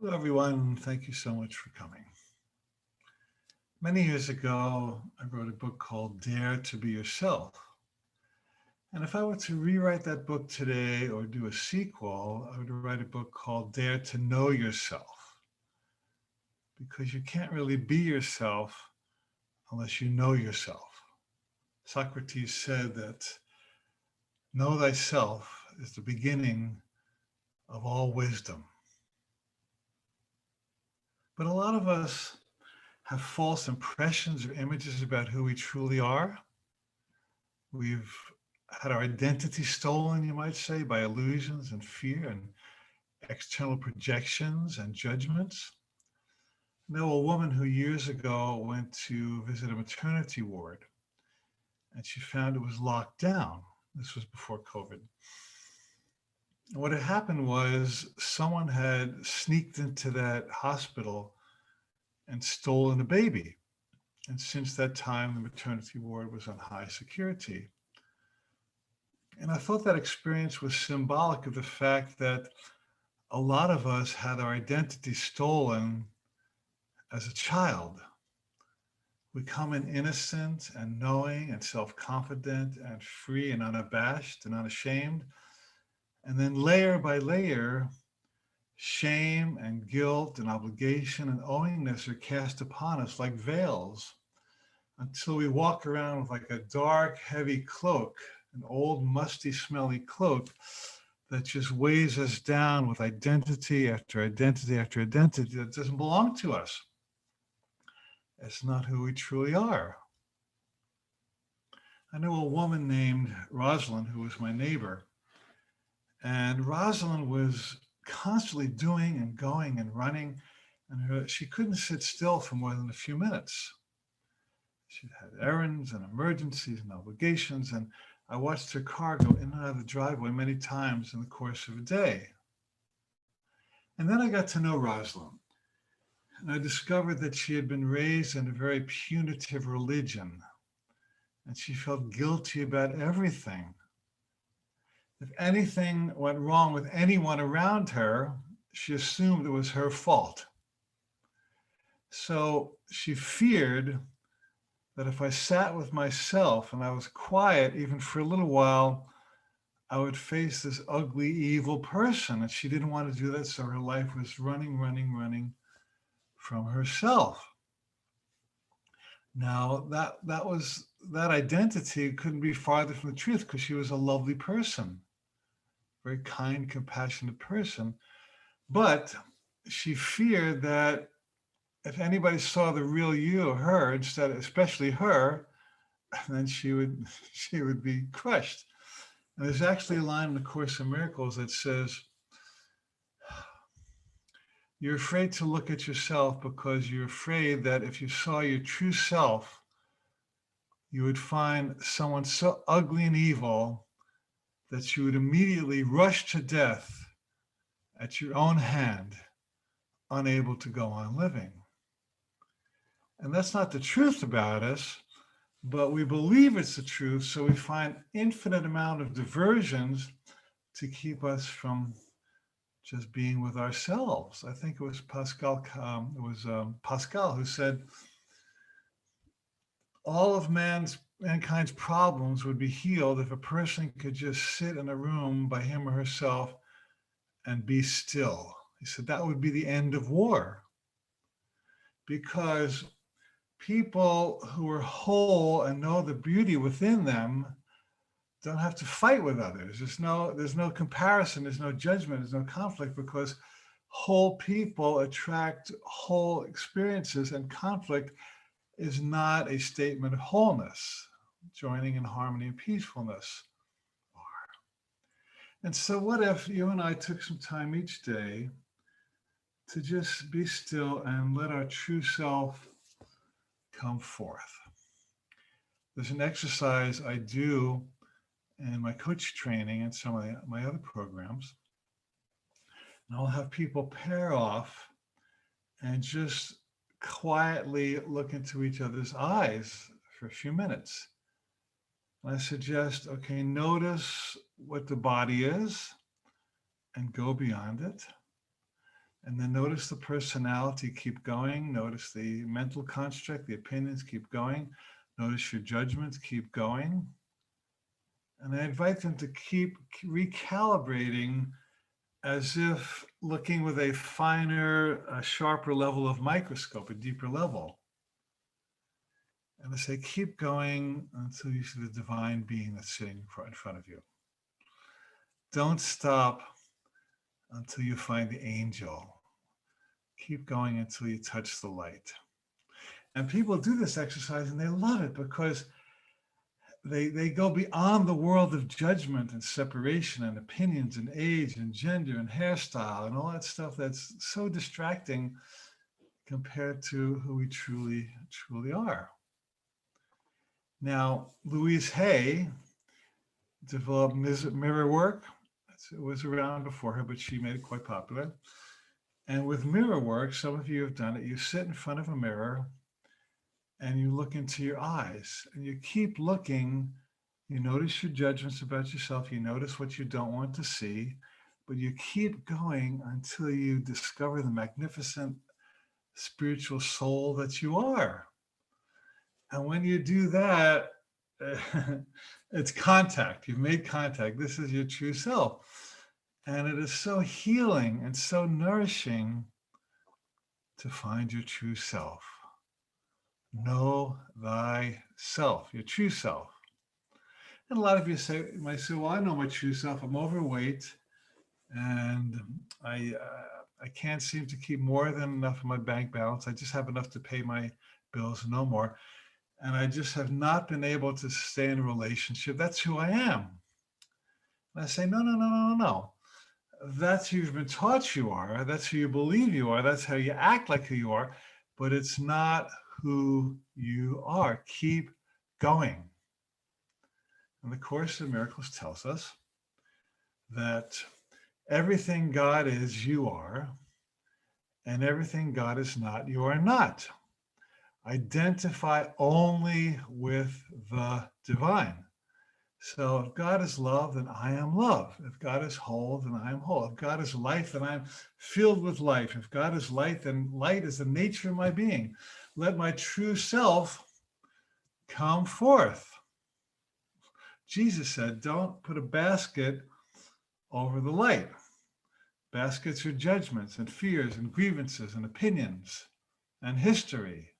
Hello, everyone. Thank you so much for coming. Many years ago, I wrote a book called Dare to Be Yourself. And if I were to rewrite that book today or do a sequel, I would write a book called Dare to Know Yourself, because you can't really be yourself unless you know yourself. Socrates said that know thyself is the beginning of all wisdom. But a lot of us have false impressions or images about who we truly are. We've had our identity stolen, you might say, by illusions and fear and external projections and judgments. I know a woman who years ago went to visit a maternity ward and she found it was locked down. This was before COVID. And what had happened was someone had sneaked into that hospital and stolen a baby. And since that time, the maternity ward was on high security. And I thought that experience was symbolic of the fact that a lot of us had our identity stolen as a child. We come in innocent and knowing and self-confident and free and unabashed and unashamed. And then layer by layer, shame and guilt and obligation and owningness are cast upon us like veils until we walk around with like a dark, heavy cloak, an old, musty, smelly cloak that just weighs us down with identity after identity after identity that doesn't belong to us. It's not who we truly are. I know a woman named Rosalind who was my neighbor, and Rosalind was constantly doing and going and running, and she couldn't sit still for more than a few minutes. She had errands and emergencies and obligations, and I watched her car go in and out of the driveway many times in the course of a day. And then I got to know Rosalind, and I discovered that she had been raised in a very punitive religion, and she felt guilty about everything. If anything went wrong with anyone around her, she assumed it was her fault. So she feared that if I sat with myself and I was quiet, even for a little while, I would face this ugly, evil person. And she didn't want to do that. So her life was running from herself. Now that identity couldn't be farther from the truth because she was a lovely person, very kind, compassionate person. But she feared that if anybody saw the real you, her, instead, especially her, then she would be crushed. And there's actually a line in the Course in Miracles that says, you're afraid to look at yourself because you're afraid that if you saw your true self, you would find someone so ugly and evil that you would immediately rush to death at your own hand, unable to go on living. And that's not the truth about us, but we believe it's the truth, so we find infinite amount of diversions to keep us from just being with ourselves. I think it was Pascal who said all of mankind's problems would be healed if a person could just sit in a room by him or herself and be still. He said that would be the end of war, because people who are whole and know the beauty within them don't have to fight with others. There's no comparison, there's no judgment, there's no conflict, because whole people attract whole experiences, and conflict is not a statement of wholeness. Joining in harmony and peacefulness are. And so what if you and I took some time each day to just be still and let our true self come forth? There's an exercise I do in my coach training and some of my other programs. And I'll have people pair off and just quietly look into each other's eyes for a few minutes. And I suggest, okay, notice what the body is and go beyond it. And then notice the personality keep going. Notice the mental construct, the opinions keep going. Notice your judgments keep going. And I invite them to keep recalibrating as if looking with a finer, a sharper level of microscope, a deeper level. And I say, keep going until you see the divine being that's sitting in front of you. Don't stop until you find the angel. Keep going until you touch the light. And people do this exercise and they love it because they go beyond the world of judgment and separation and opinions and age and gender and hairstyle and all that stuff that's so distracting compared to who we truly are. Now, Louise Hay developed mirror work. It was around before her, but she made it quite popular. And with mirror work, some of you have done it. You sit in front of a mirror and you look into your eyes and you keep looking. You notice your judgments about yourself. You notice what you don't want to see, but you keep going until you discover the magnificent spiritual soul that you are. And when you do that, it's contact. You've made contact. This is your true self. And it is so healing and so nourishing to find your true self. Know thyself, your true self. And a lot of you might say, well, I know my true self. I'm overweight and I can't seem to keep more than enough of my bank balance. I just have enough to pay my bills, no more. And I just have not been able to stay in a relationship. That's who I am. And I say, no. That's who you've been taught you are. That's who you believe you are. That's how you act like who you are. But it's not who you are. Keep going. And the Course in Miracles tells us that everything God is, you are, and everything God is not, you are not. Identify only with the divine. So if God is love, then I am love. If God is whole, then I am whole. If God is life, then I'm filled with life. If God is light, then light is the nature of my being. Let my true self come forth. Jesus said, don't put a basket over the light. Baskets are judgments and fears and grievances and opinions and history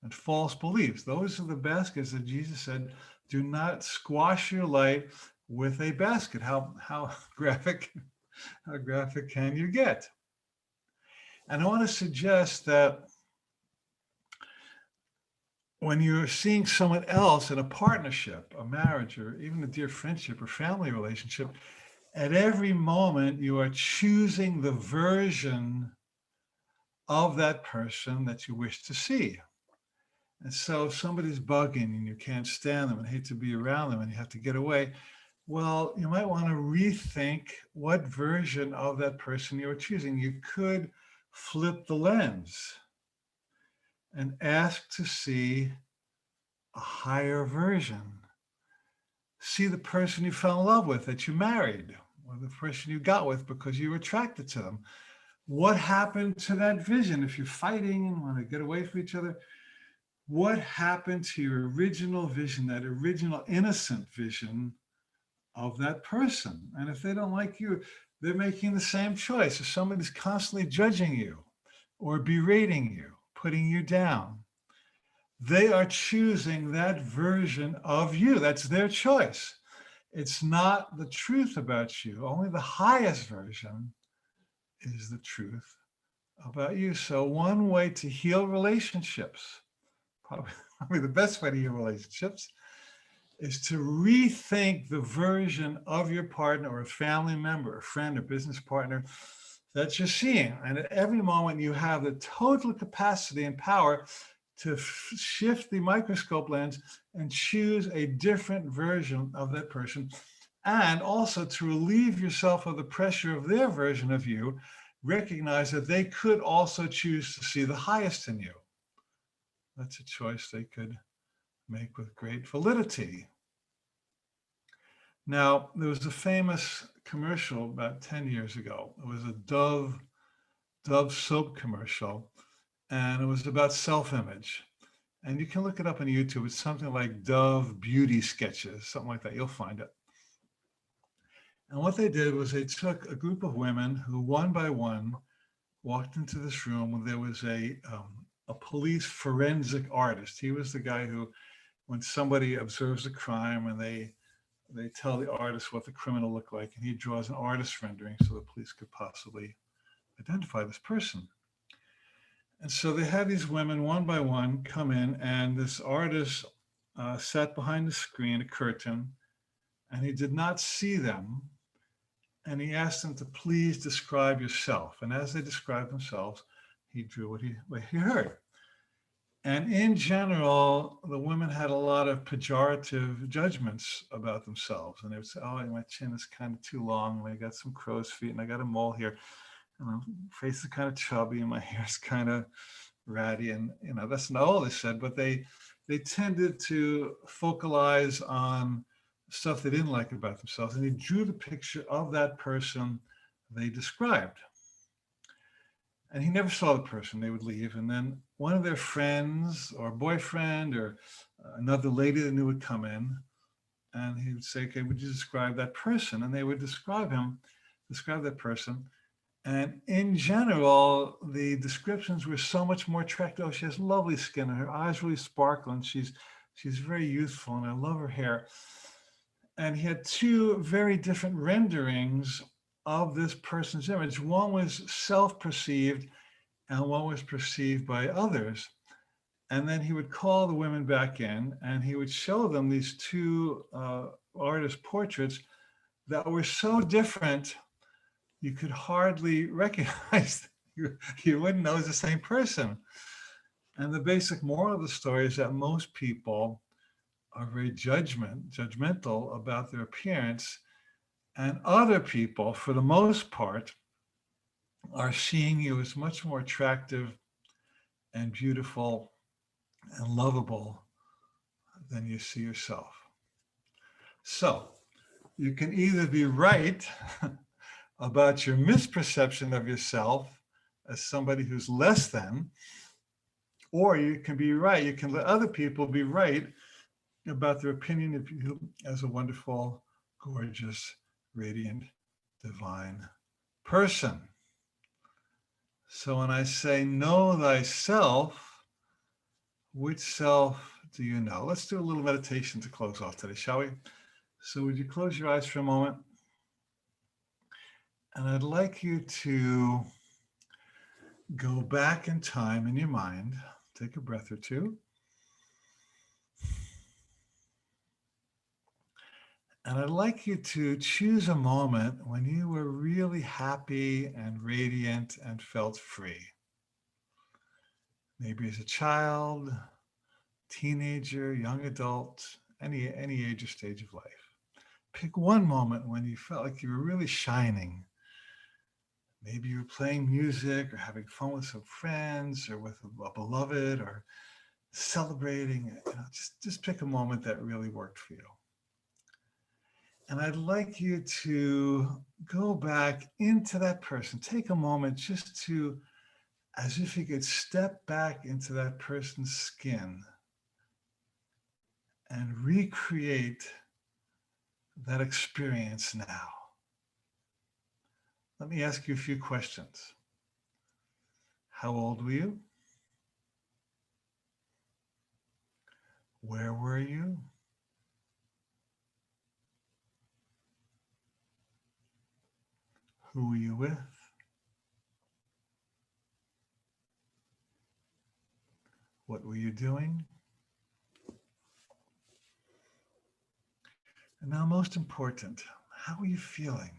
and false beliefs. Those are the baskets that Jesus said, do not squash your light with a basket. How graphic can you get? And I want to suggest that when you're seeing someone else in a partnership, a marriage, or even a dear friendship or family relationship, at every moment you are choosing the version of that person that you wish to see. And so if somebody's bugging and you can't stand them and hate to be around them and you have to get away, well, you might want to rethink what version of that person you're choosing. You could flip the lens and ask to see a higher version. See the person you fell in love with that you married, or the person you got with because you were attracted to them. What happened to that vision? If you're fighting and want to get away from each other, what happened to your original vision, that original innocent vision of that person? And if they don't like you, they're making the same choice. If somebody's constantly judging you or berating you, putting you down, they are choosing that version of you. That's their choice. It's not the truth about you. Only the highest version is the truth about you. So one way to heal relationships, probably the best way to heal relationships, is to rethink the version of your partner or a family member, a friend or business partner that you're seeing. And at every moment you have the total capacity and power to shift the microscope lens and choose a different version of that person. And also to relieve yourself of the pressure of their version of you, recognize that they could also choose to see the highest in you. That's a choice they could make with great validity. Now, there was a famous commercial about 10 years ago. It was a Dove Dove soap commercial, and it was about self-image. And you can look it up on YouTube. It's something like Dove Beauty Sketches, something like that. You'll find it. And what they did was they took a group of women who, one by one, walked into this room when there was a police forensic artist. He was the guy who, when somebody observes a crime and they tell the artist what the criminal looked like, and he draws an artist rendering so the police could possibly identify this person. And so they had these women one by one come in, and this artist sat behind the screen, a curtain, and he did not see them. And he asked them to please describe yourself. And as they described themselves, he drew what he heard. And in general, the women had a lot of pejorative judgments about themselves. And they would say, oh, my chin is kind of too long, and I got some crow's feet, and I got a mole here, and my face is kind of chubby, and my hair is kind of ratty. And, that's not all they said, but they tended to focalize on stuff they didn't like about themselves. And he drew the picture of that person they described. And he never saw the person. They would leave. And then one of their friends or boyfriend or another lady they knew would come in, and he would say, okay, would you describe that person? And they would describe that person. And in general, the descriptions were so much more attractive. Oh, she has lovely skin, and her eyes really sparkle, and she's very youthful, and I love her hair. And he had two very different renderings of this person's image. One was self-perceived, and one was perceived by others. And then he would call the women back in, and he would show them these two artist portraits that were so different you could hardly recognize. You wouldn't know it's the same person. And the basic moral of the story is that most people are very judgmental about their appearance, and other people, for the most part, are seeing you as much more attractive and beautiful and lovable than you see yourself. So you can either be right about your misperception of yourself as somebody who's less than, or you can be right. You can let other people be right about their opinion of you as a wonderful, gorgeous, radiant, divine person. So when I say know thyself, which self do you know? Let's do a little meditation to close off today, shall we? So would you close your eyes for a moment? And I'd like you to go back in time in your mind. Take a breath or two. And I'd like you to choose a moment when you were really happy and radiant and felt free. Maybe as a child, teenager, young adult, any age or stage of life. Pick one moment when you felt like you were really shining. Maybe you were playing music or having fun with some friends or with a beloved or celebrating. Just pick a moment that really worked for you. And I'd like you to go back into that person. Take a moment just to, as if you could step back into that person's skin and recreate that experience now. Let me ask you a few questions. How old were you? Where were you? Who were you with? What were you doing? And now, most important, how were you feeling?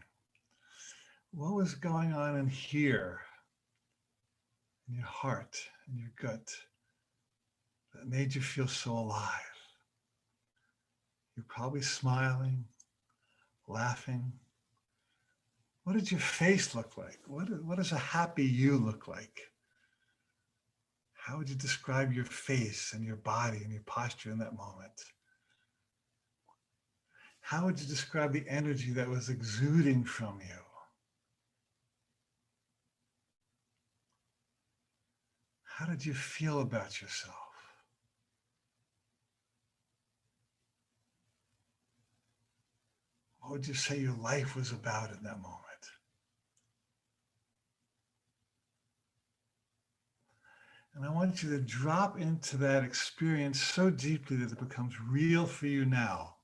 What was going on in here, in your heart, in your gut, that made you feel so alive? You're probably smiling, laughing. What did your face look like? What does a happy you look like? How would you describe your face and your body and your posture in that moment? How would you describe the energy that was exuding from you? How did you feel about yourself? What would you say your life was about in that moment? And I want you to drop into that experience so deeply that it becomes real for you now.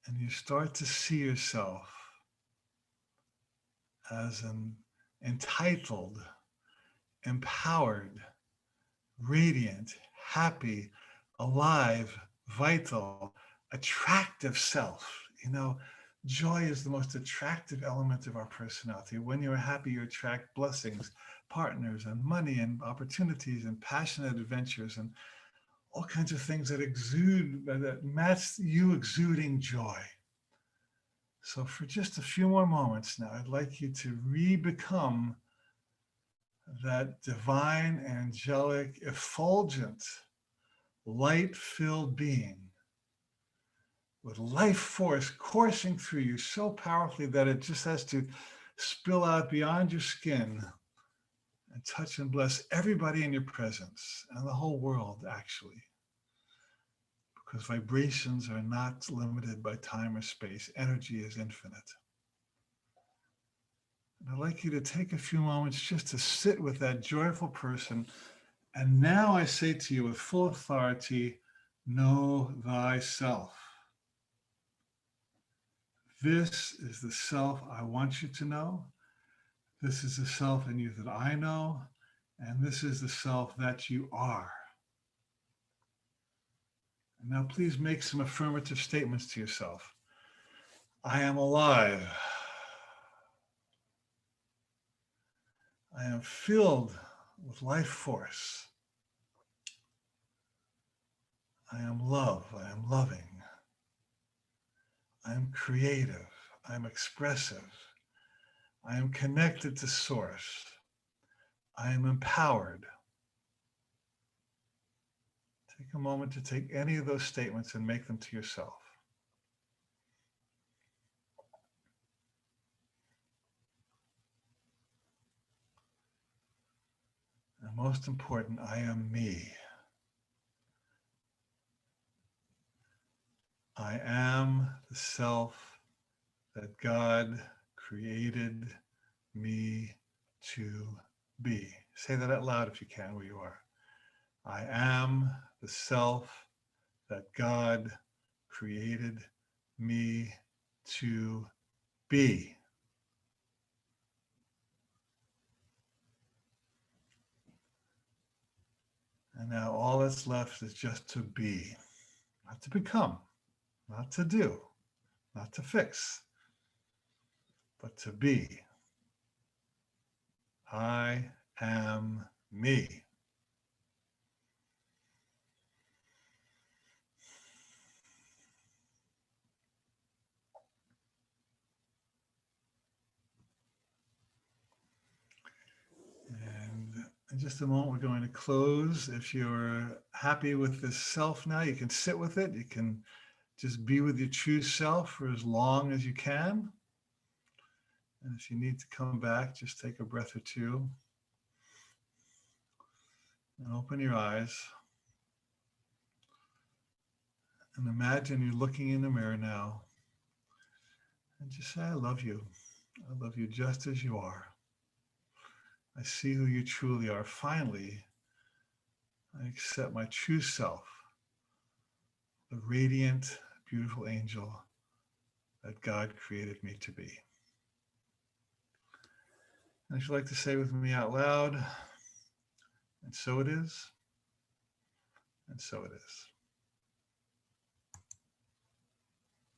And you start to see yourself as an entitled, empowered, radiant, happy, alive, vital, attractive self. Joy is the most attractive element of our personality. When you're happy, you attract blessings, partners, and money, and opportunities, and passionate adventures, and all kinds of things that match you exuding joy. So for just a few more moments now, I'd like you to re-become that divine, angelic, effulgent, light-filled being with life force coursing through you so powerfully that it just has to spill out beyond your skin and touch and bless everybody in your presence and the whole world, actually. Because vibrations are not limited by time or space. Energy is infinite. And I'd like you to take a few moments just to sit with that joyful person. And now I say to you with full authority, know thyself. This is the self I want you to know. This is the self in you that I know. And this is the self that you are. And now please make some affirmative statements to yourself. I am alive. I am filled with life force. I am love. I am loving. I am creative. I am expressive. I am connected to source. I am empowered. Take a moment to take any of those statements and make them to yourself. And most important, I am me. I am the self that God created me to be. Say that out loud if you can, where you are. I am the self that God created me to be. And now all that's left is just to be, not to become, not to do, not to fix, but to be. I am me. And in just a moment, we're going to close. If you're happy with this self now, you can sit with it. You can just be with your true self for as long as you can. And if you need to come back, just take a breath or two and open your eyes. And imagine you're looking in the mirror now and just say, I love you. I love you just as you are. I see who you truly are. Finally, I accept my true self, the radiant, beautiful angel that God created me to be. And if you'd like to say with me out loud, and so it is, and so it is.